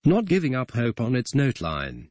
Not giving up hope on its Note line.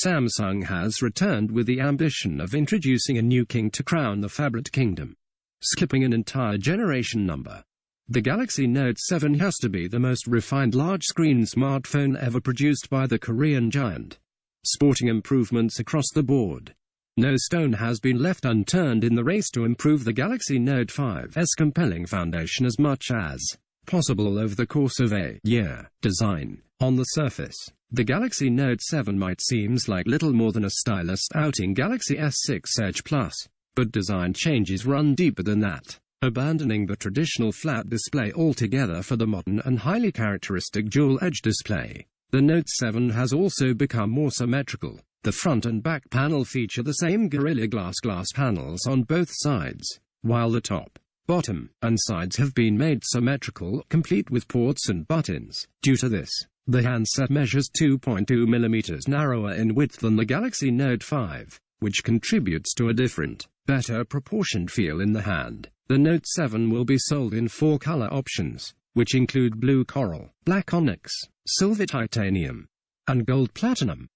Samsung has returned with the ambition of introducing a new king to crown the phablet kingdom, skipping an entire generation number. The Galaxy Note 7 has to be the most refined large-screen smartphone ever produced by the Korean giant, sporting improvements across the board. No stone has been left unturned in the race to improve the Galaxy Note 5's compelling foundation as much as possible over the course of a year. Design. On the surface, the Galaxy Note 7 might seem like little more than a stylist outing Galaxy S6 Edge Plus, but design changes run deeper than that, abandoning the traditional flat display altogether for the modern and highly characteristic dual-edge display. The Note 7 has also become more symmetrical. The front and back panel feature the same Gorilla Glass panels on both sides, while the top, bottom, and sides have been made symmetrical, complete with ports and buttons. Due to this, the handset measures 2.2 mm narrower in width than the Galaxy Note 5, which contributes to a different, better proportioned feel in the hand. The Note 7 will be sold in 4 color options, which include blue coral, black onyx, silver titanium, and gold platinum.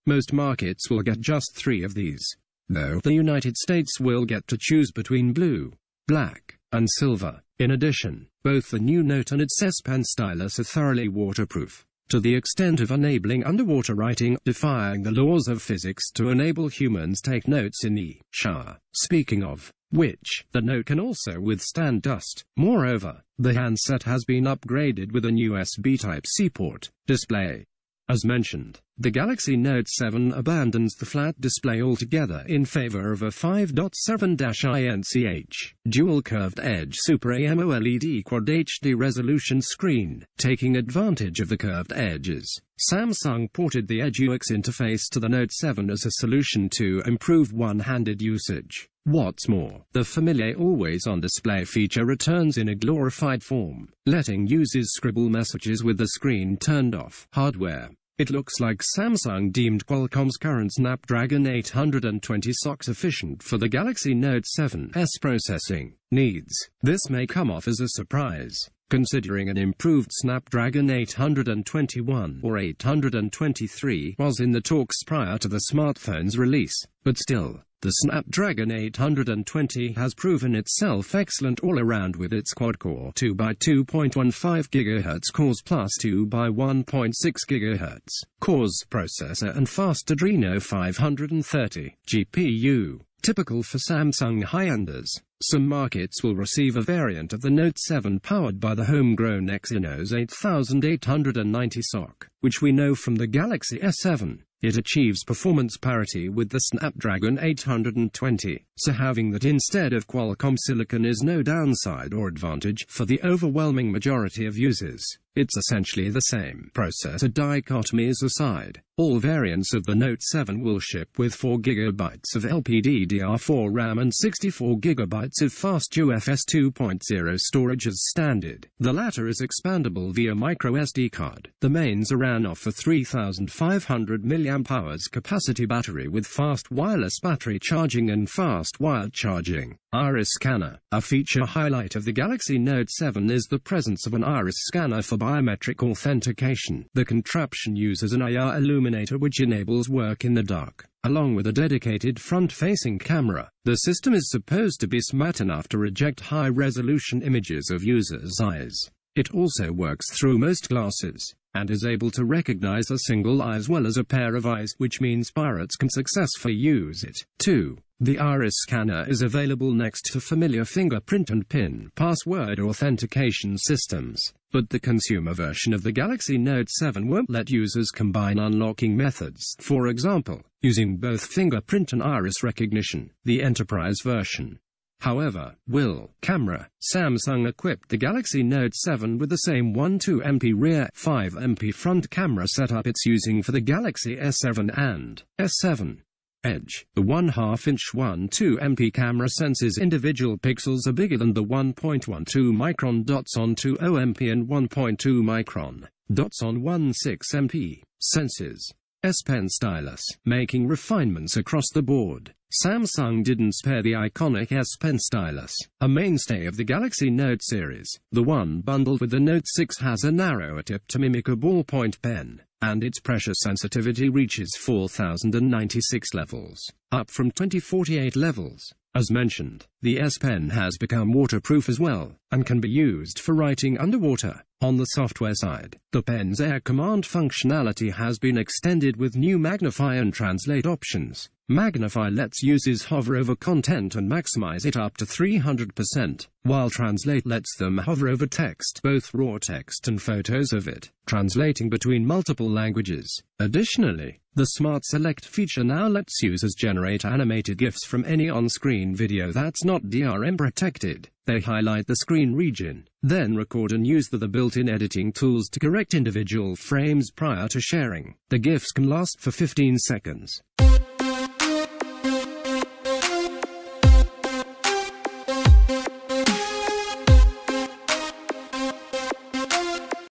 Most markets will get just 3 of these, though the United States will get to choose between blue, black, and silver. In addition, both the new Note and its S Pen stylus are thoroughly waterproof, to the extent of enabling underwater writing, defying the laws of physics to enable humans take notes in the shower. Speaking of which, the Note can also withstand dust. Moreover, the handset has been upgraded with a new USB Type-C port display. As mentioned, the Galaxy Note 7 abandons the flat display altogether in favor of a 5.7-inch dual curved edge Super AMOLED Quad HD resolution screen. Taking advantage of the curved edges, Samsung ported the Edge UX interface to the Note 7 as a solution to improve one-handed usage. What's more, the familiar always-on display feature returns in a glorified form, letting users scribble messages with the screen turned off. Hardware. It looks like Samsung deemed Qualcomm's current Snapdragon 820 SoC sufficient for the Galaxy Note 7's processing needs. This may come off as a surprise, considering an improved Snapdragon 821 or 823 was in the talks prior to the smartphone's release, but still, the Snapdragon 820 has proven itself excellent all around with its quad-core 2x2.15 GHz cores plus 2x1.6 GHz cores processor and fast Adreno 530 GPU. Typical for Samsung high-enders, some markets will receive a variant of the Note 7 powered by the homegrown Exynos 8890 SoC, which we know from the Galaxy S7. It achieves performance parity with the Snapdragon 820, so having that instead of Qualcomm silicon is no downside or advantage for the overwhelming majority of users. It's essentially the same. Processor dichotomies aside, all variants of the Note 7 will ship with 4GB of LPDDR4 RAM and 64GB of fast UFS 2.0 storage as standard. The latter is expandable via microSD card. The mains ran off a 3500 mAh capacity battery with fast wireless battery charging and fast wired charging. Iris scanner. A feature highlight of the Galaxy Note 7 is the presence of an iris scanner for biometric authentication. The contraption uses an IR illuminator which enables work in the dark, along with a dedicated front-facing camera. The system is supposed to be smart enough to reject high-resolution images of users' eyes. It also works through most glasses, and is able to recognize a single eye as well as a pair of eyes, which means pirates can successfully use it. 2. The iris scanner is available next to familiar fingerprint and PIN password authentication systems, but the consumer version of the Galaxy Note 7 won't let users combine unlocking methods, for example, using both fingerprint and iris recognition. The enterprise version, however, will. Camera. Samsung equipped the Galaxy Note 7 with the same 12MP rear, 5MP front camera setup it's using for the Galaxy S7 and S7 Edge. The 1/2-inch 12MP camera senses individual pixels are bigger than the 1.12 micron dots on 20MP and 1.2 micron dots on 16MP senses. S Pen stylus, making refinements across the board. Samsung didn't spare the iconic S Pen stylus, a mainstay of the Galaxy Note series. The one bundled with the Note 6 has a narrower tip to mimic a ballpoint pen, and its pressure sensitivity reaches 4096 levels, up from 2048 levels. As mentioned, the S Pen has become waterproof as well, and can be used for writing underwater. On the software side, the pen's Air Command functionality has been extended with new Magnify and Translate options. Magnify lets users hover over content and maximize it up to 300%, while Translate lets them hover over text, both raw text and photos of it, translating between multiple languages. Additionally, the Smart Select feature now lets users generate animated GIFs from any on-screen video that's not DRM protected. They highlight the screen region, then record and use the built-in editing tools to correct individual frames prior to sharing. The GIFs can last for 15 seconds.